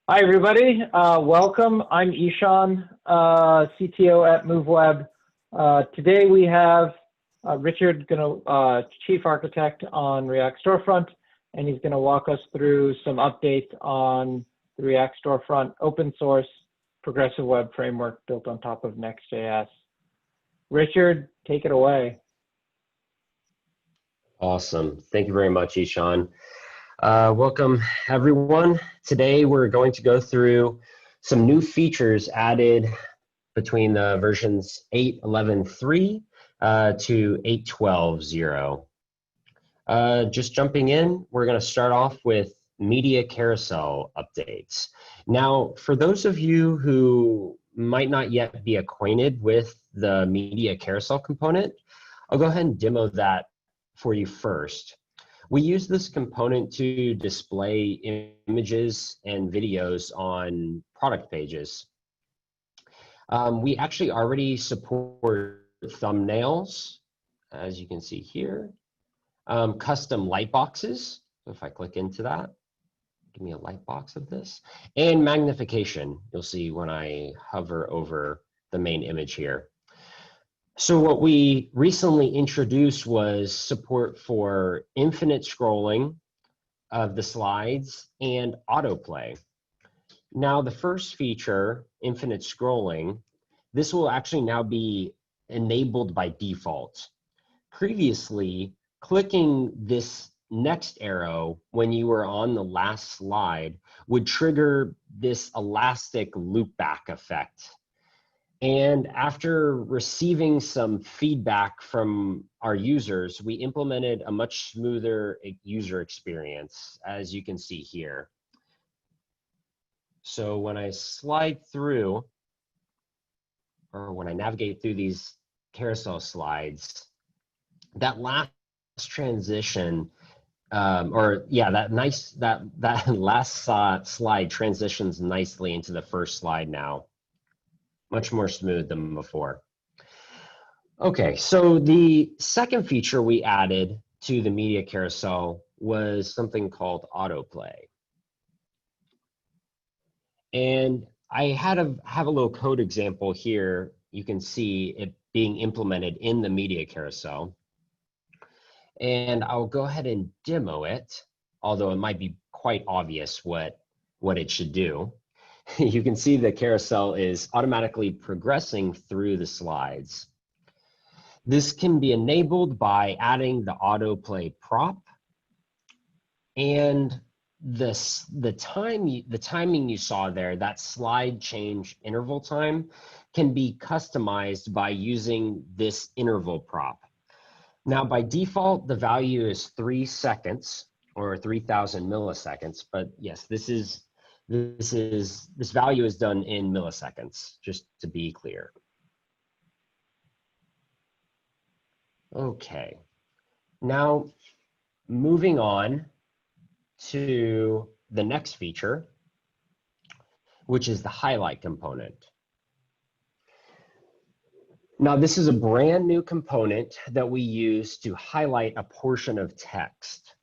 Hi, everybody. Welcome. I'm Ishan, CTO at MoveWeb. Today we have Richard, Chief Architect on React Storefront, and he's going to walk us through some updates on the React Storefront open source progressive web framework built on top of Next.js. Richard, take it away. Awesome. Thank you very much, Ishan. Welcome, everyone. Today, we're going to go through some new features added between the versions 8.11.3 to 8.12.0. Just jumping in, we're going to start off with Media Carousel updates. Now, for those of you who might not yet be acquainted with the Media Carousel component, I'll go ahead and demo that for you first. We use this component to display images and videos on product pages. We actually already support thumbnails, as you can see here, custom light boxes. So if I click into that, give me a light box of this, and magnification. You'll see when I hover over the main image here. So what we recently introduced was support for infinite scrolling of the slides and autoplay. Now the first feature, infinite scrolling, this will actually now be enabled by default. Previously, clicking this next arrow when you were on the last slide would trigger this elastic loopback effect. And after receiving some feedback from our users, we implemented a much smoother user experience, as you can see here. So when I slide through, or when I navigate through these carousel slides, that last transition, that last slide transitions nicely into the first slide now. Much more smooth than before. Okay, so the second feature we added to the Media Carousel was something called autoplay. And I have a little code example here. You can see it being implemented in the Media Carousel. And I'll go ahead and demo it, although it might be quite obvious what it should do. You can see the carousel is automatically progressing through the slides. This can be enabled by adding the autoplay prop, and the timing you saw there, that slide change interval time, can be customized by using this interval prop. Now, by default, the value is 3 seconds or 3,000 milliseconds, but yes, this value is done in milliseconds, just to be clear. Okay, now moving on to the next feature, which is the highlight component. Now, this is a brand new component that we use to highlight a portion of text.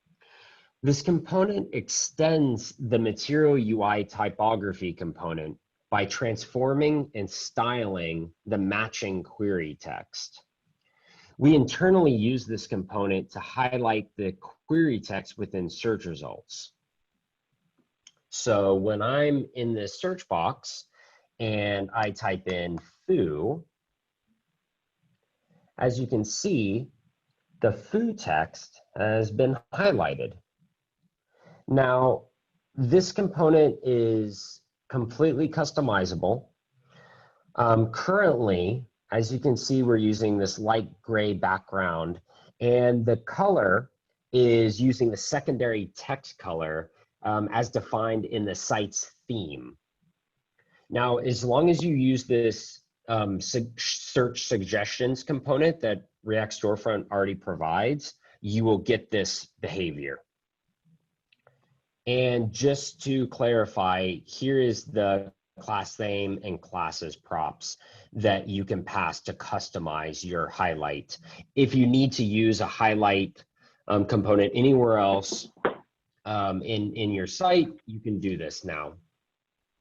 This component extends the Material UI typography component by transforming and styling the matching query text. We internally use this component to highlight the query text within search results. So when I'm in this search box and I type in foo, as you can see, the foo text has been highlighted. Now, this component is completely customizable. Currently, as you can see, we're using this light gray background, and the color is using the secondary text color as defined in the site's theme. Now, as long as you use this search suggestions component that React Storefront already provides, you will get this behavior. And just to clarify, here is the class name and classes props that you can pass to customize your highlight. If you need to use a highlight component anywhere else in your site, you can do this now.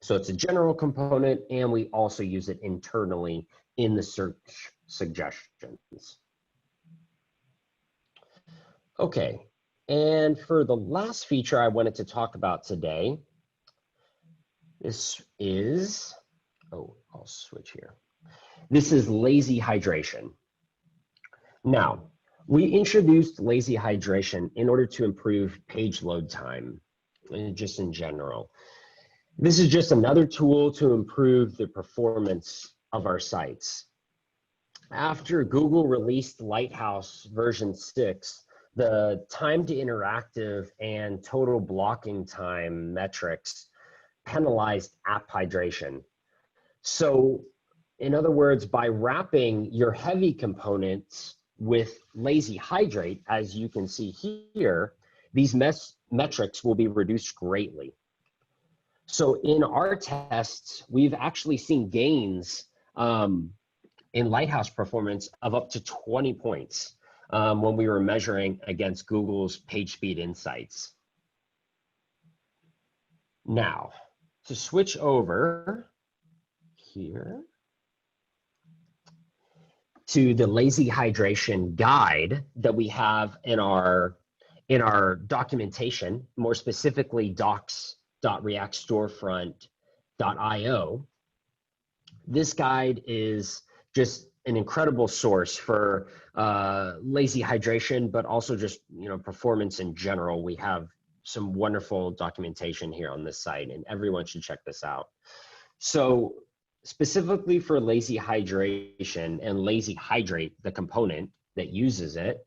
So it's a general component, and we also use it internally in the search suggestions. Okay, and for the last feature I wanted to talk about today, this is, oh, I'll switch here. This is lazy hydration. Now, we introduced lazy hydration in order to improve page load time, just in general. This is just another tool to improve the performance of our sites. After Google released Lighthouse version 6, the time to interactive and total blocking time metrics penalized app hydration. So, in other words, by wrapping your heavy components with lazy hydrate, as you can see here, these metrics will be reduced greatly. So in our tests, we've actually seen gains in Lighthouse performance of up to 20 points when we were measuring against Google's PageSpeed Insights. Now, to switch over here to the lazy hydration guide that we have in our documentation, more specifically docs.reactstorefront.io. This guide is just an incredible source for lazy hydration, but also just performance in general. We have some wonderful documentation here on this site, and everyone should check this out. So specifically for lazy hydration and lazy hydrate, the component that uses it,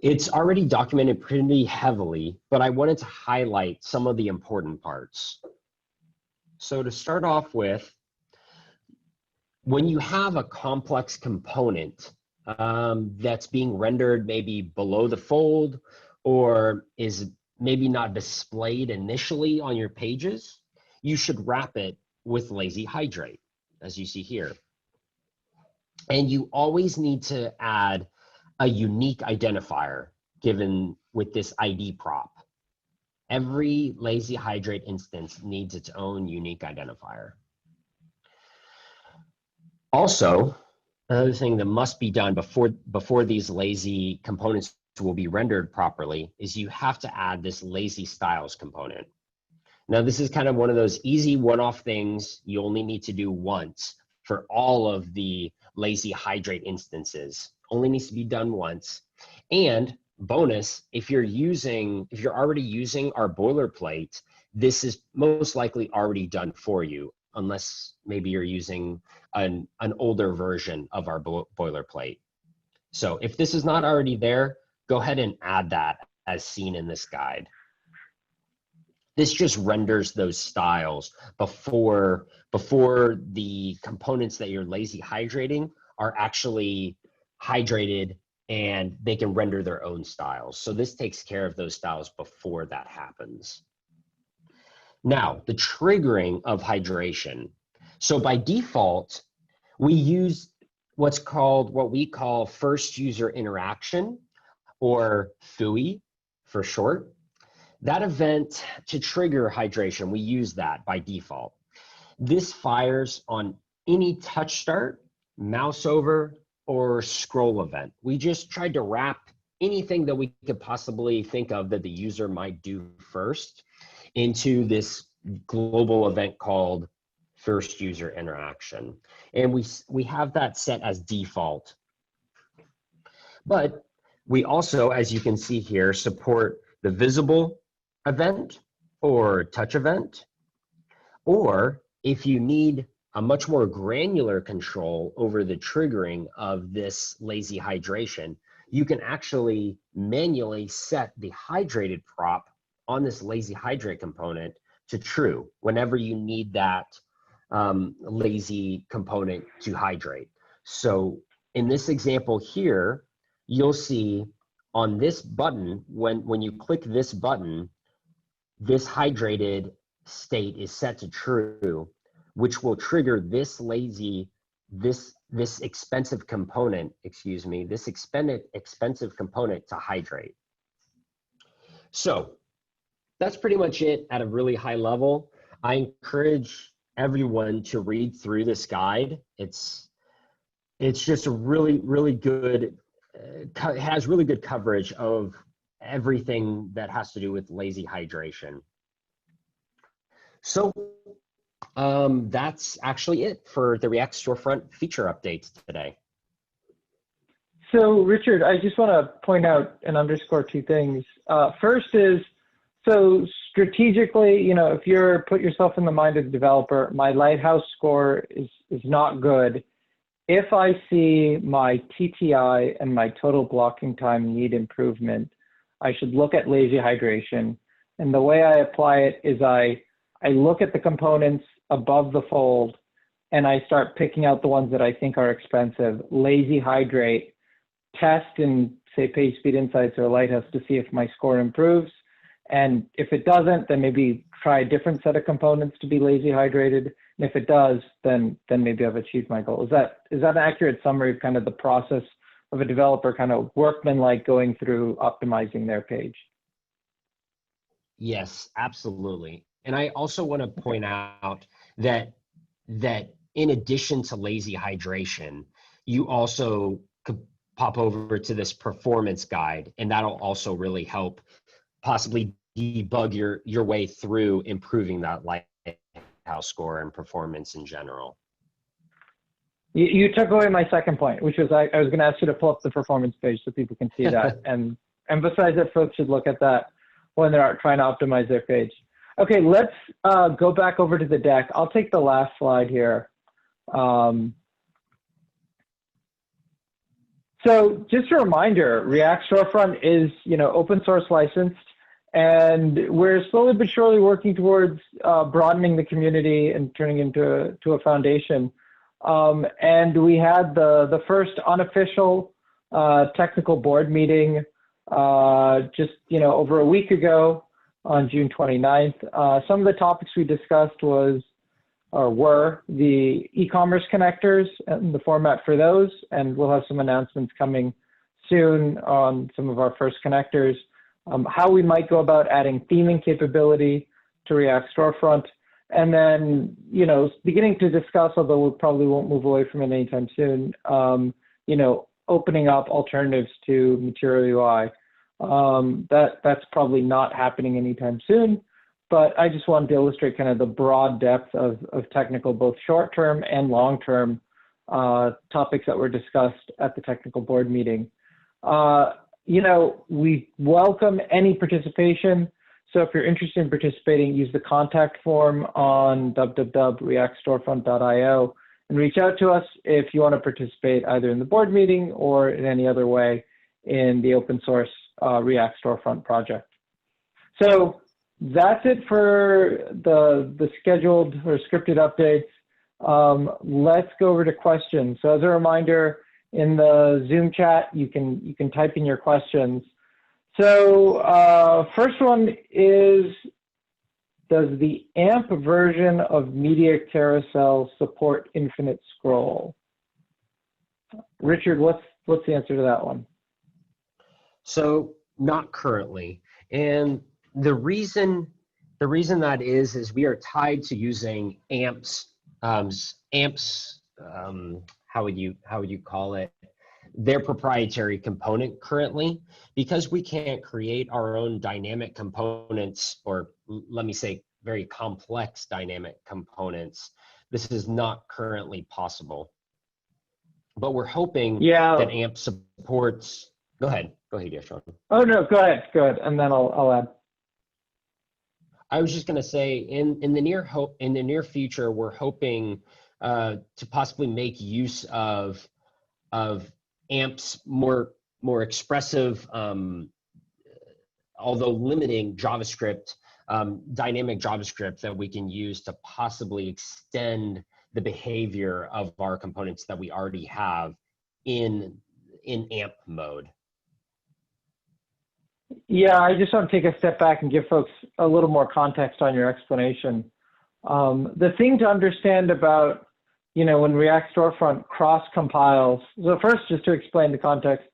it's already documented pretty heavily, but I wanted to highlight some of the important parts. So to start off with, when you have a complex component that's being rendered maybe below the fold or is maybe not displayed initially on your pages, you should wrap it with lazy hydrate, as you see here. And you always need to add a unique identifier given with this ID prop. Every lazy hydrate instance needs its own unique identifier. Also, another thing that must be done before these lazy components will be rendered properly is you have to add this lazy styles component. Now, this is kind of one of those easy one-off things you only need to do once for all of the lazy hydrate instances. Only needs to be done once. And bonus, if you're already using our boilerplate, this is most likely already done for you, unless maybe you're using an older version of our boilerplate. So if this is not already there, go ahead and add that as seen in this guide. This just renders those styles before the components that you're lazy hydrating are actually hydrated and they can render their own styles. So this takes care of those styles before that happens. Now, the triggering of hydration. So by default, we use what we call first user interaction, or FUI for short. That event to trigger hydration, we use that by default. This fires on any touch start, mouse over, or scroll event. We just tried to wrap anything that we could possibly think of that the user might do first into this global event called first user interaction. And we have that set as default. But we also, as you can see here, support the visible event or touch event, or if you need a much more granular control over the triggering of this lazy hydration, you can actually manually set the hydrated prop on this lazy hydrate component to true whenever you need that lazy component to hydrate. So in this example here, you'll see on this button, when you click this button, this hydrated state is set to true, which will trigger this expensive component to hydrate. So that's pretty much it at a really high level. I encourage everyone to read through this guide. It's just a really good, has really good coverage of everything that has to do with lazy hydration. So that's actually it for the React Storefront feature updates today. So Richard, I just want to point out and underscore two things. First is, so strategically, you know, if you're put yourself in the mind of the developer, my Lighthouse score is not good. If I see my TTI and my total blocking time need improvement, I should look at lazy hydration. And the way I apply it is I look at the components above the fold and I start picking out the ones that I think are expensive, lazy hydrate, test in say Page Speed Insights or Lighthouse to see if my score improves. And if it doesn't, then maybe try a different set of components to be lazy hydrated. And if it does, then maybe I've achieved my goal. Is that an accurate summary of kind of the process of a developer kind of workman-like going through optimizing their page? Yes, absolutely. And I also want to point out that in addition to lazy hydration, you also could pop over to this performance guide, and that'll also really help possibly debug your way through improving that Lighthouse score and performance in general. You took away my second point, which was I was going to ask you to pull up the performance page so people can see that and emphasize that folks should look at that when they're trying to optimize their page. Okay, let's go back over to the deck. I'll take the last slide here. So just a reminder, React Storefront is, you know, open source licensed, and we're slowly but surely working towards broadening the community and turning into a foundation. And we had the first unofficial technical board meeting just, you know, over a week ago on June 29th. Some of the topics we discussed were the e-commerce connectors and the format for those, and we'll have some announcements coming soon on some of our first connectors. How we might go about adding theming capability to React Storefront, and then, you know, beginning to discuss, although we probably won't move away from it anytime soon, you know, opening up alternatives to Material UI. That's probably not happening anytime soon, but I just wanted to illustrate kind of the broad depth of technical, both short-term and long-term topics that were discussed at the technical board meeting. You know, we welcome any participation. So if you're interested in participating, use the contact form on www.reactstorefront.io and reach out to us if you want to participate either in the board meeting or in any other way in the open source React Storefront project. So that's it for the scheduled or scripted updates. Let's go over to questions. So as a reminder, in the Zoom chat, you can type in your questions. So first one is, does the AMP version of Media Carousel support infinite scroll? Richard, what's the answer to that one? So not currently, and the reason that is we are tied to using AMP's how would you call it, their proprietary component currently, because we can't create our own dynamic components, or let me say very complex dynamic components. This is not currently possible, but we're hoping that AMP supports. Go ahead, Yashon. Oh no, go ahead, and then I'll add. I was just going to say, in the near future, we're hoping to possibly make use of AMP's more expressive, although limiting JavaScript, dynamic JavaScript that we can use to possibly extend the behavior of our components that we already have in AMP mode. Yeah, I just want to take a step back and give folks a little more context on your explanation. The thing to understand about, you know, when React Storefront cross compiles, so first just to explain the context,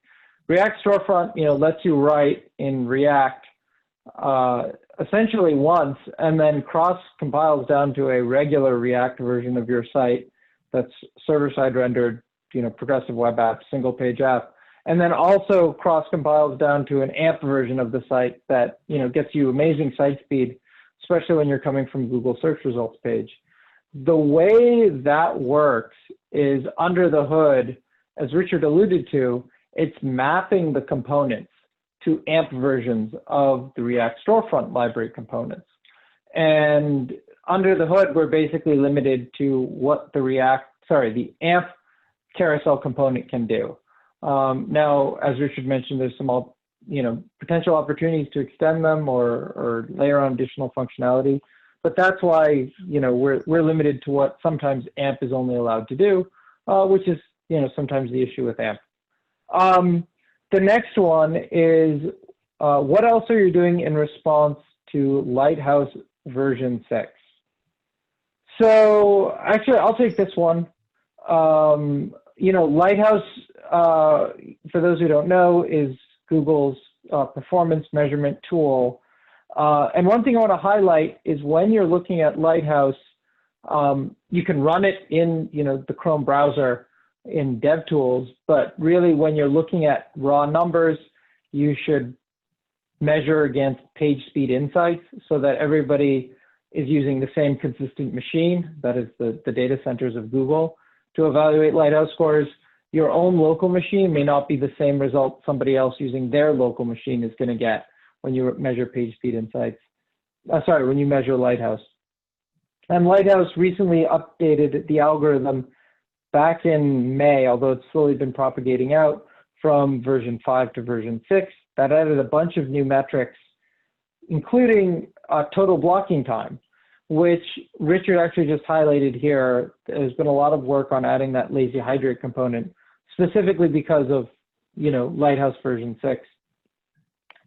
React Storefront, you know, lets you write in React essentially once and then cross compiles down to a regular React version of your site that's server-side rendered, progressive web app, single page app, and then also cross compiles down to an AMP version of the site that, gets you amazing site speed, especially when you're coming from Google search results page. The way that works is under the hood, as Richard alluded to, it's mapping the components to AMP versions of the React Storefront library components. And under the hood, we're basically limited to what the AMP carousel component can do. Now, as Richard mentioned, there's some potential opportunities to extend them or layer on additional functionality. But that's why we're limited to what sometimes AMP is only allowed to do, which is sometimes the issue with AMP. The next one is what else are you doing in response to Lighthouse version 6? So actually, I'll take this one. Lighthouse, for those who don't know, is Google's performance measurement tool. And one thing I want to highlight is when you're looking at Lighthouse, you can run it in the Chrome browser in DevTools, but really when you're looking at raw numbers, you should measure against page speed insights so that everybody is using the same consistent machine, that is the data centers of Google, to evaluate Lighthouse scores. Your own local machine may not be the same result somebody else using their local machine is going to get when you measure page speed insights. When you measure Lighthouse. And Lighthouse recently updated the algorithm back in May, although it's slowly been propagating out from version 5 to version 6. That added a bunch of new metrics, including total blocking time, which Richard actually just highlighted here. There's been a lot of work on adding that lazy hydrate component, specifically because of Lighthouse version 6.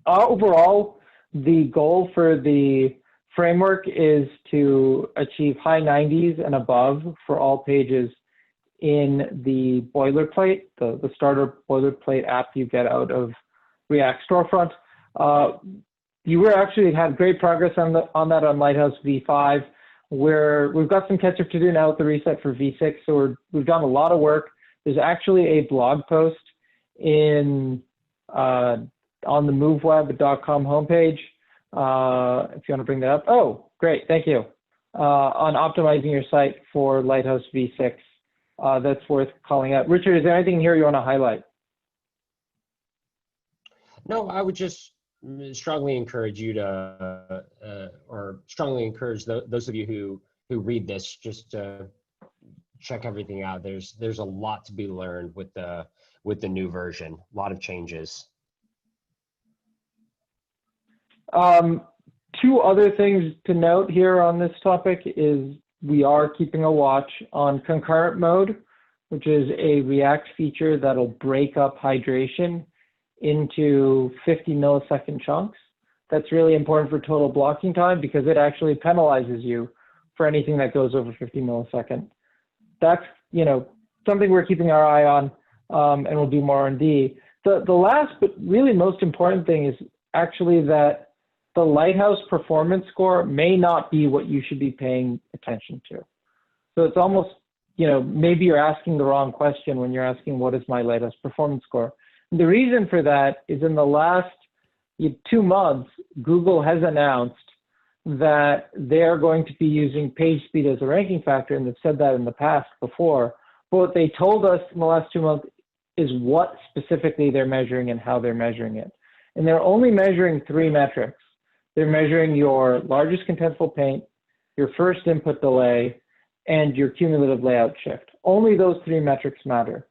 Overall, the goal for the framework is to achieve high 90s and above for all pages in the boilerplate, the starter boilerplate app you get out of React Storefront. You were actually had great progress on that on Lighthouse v5, where we've got some catch up to do now with the reset for v6. So we've done a lot of work. There's actually a blog post on the moveweb.com homepage. If you want to bring that up. Oh, great, thank you. On optimizing your site for Lighthouse v6. That's worth calling out. Richard, is there anything here you want to highlight? No, I would just strongly encourage you to, or strongly encourage those of you who read this, just to check everything out. There's a lot to be learned with the new version. A lot of changes. Two other things to note here on this topic is we are keeping a watch on concurrent mode, which is a React feature that'll break up hydration into 50 millisecond chunks. That's really important for total blocking time because it actually penalizes you for anything that goes over 50 milliseconds. That's something we're keeping our eye on, and we'll do more R&D. The last but really most important thing is actually that the Lighthouse performance score may not be what you should be paying attention to. So it's almost, maybe you're asking the wrong question when you're asking what is my Lighthouse performance score. And the reason for that is in the last 2 months, Google has announced that they're going to be using page speed as a ranking factor, and they've said that in the past before. But what they told us in the last 2 months is what specifically they're measuring and how they're measuring it. And they're only measuring 3 metrics. They're measuring your largest contentful paint, your first input delay, and your cumulative layout shift. Only those 3 metrics matter.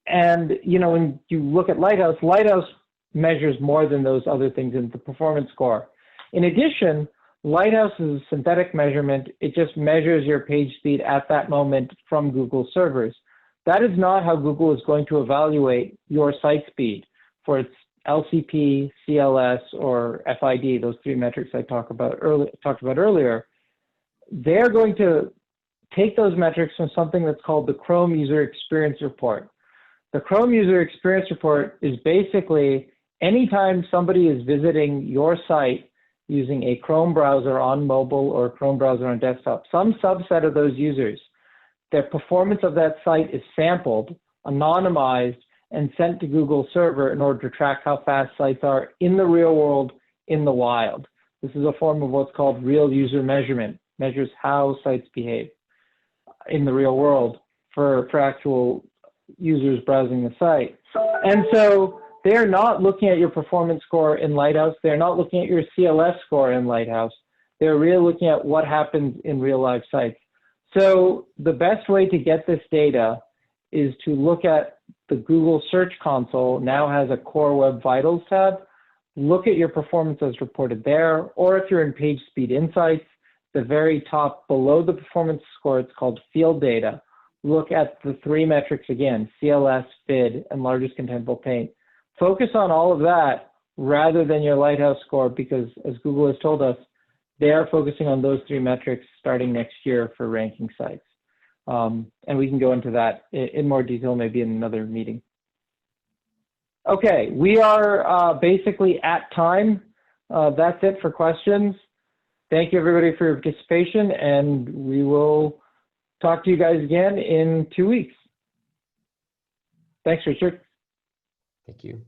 And when you look at Lighthouse, Lighthouse measures more than those other things in the performance score. In addition, Lighthouse is a synthetic measurement. It just measures your page speed at that moment from Google servers. That is not how Google is going to evaluate your site speed for its LCP, CLS, or FID, those 3 metrics I talked about earlier. They're going to take those metrics from something that's called the Chrome User Experience Report. The Chrome User Experience Report is basically anytime somebody is visiting your site using a Chrome browser on mobile or a Chrome browser on desktop, some subset of those users, their performance of that site is sampled, anonymized, and sent to Google server in order to track how fast sites are in the real world, in the wild. This is a form of what's called real user measurement, measures how sites behave in the real world for actual users browsing the site. And so they're not looking at your performance score in Lighthouse. They're not looking at your CLS score in Lighthouse. They're really looking at what happens in real life sites. So the best way to get this data is to look at the Google Search Console, now has a Core Web Vitals tab. Look at your performance as reported there, or if you're in Page Speed Insights, the very top below the performance score, it's called Field Data. Look at the three metrics again, CLS, FID, and largest contentful paint. Focus on all of that rather than your Lighthouse score, because as Google has told us, they are focusing on those three metrics starting next year for ranking sites. And we can go into that in more detail maybe in another meeting. Okay, we are basically at time. That's it for questions. Thank you everybody for your participation, and we will talk to you guys again in 2 weeks. Thanks, Richard. Thank you.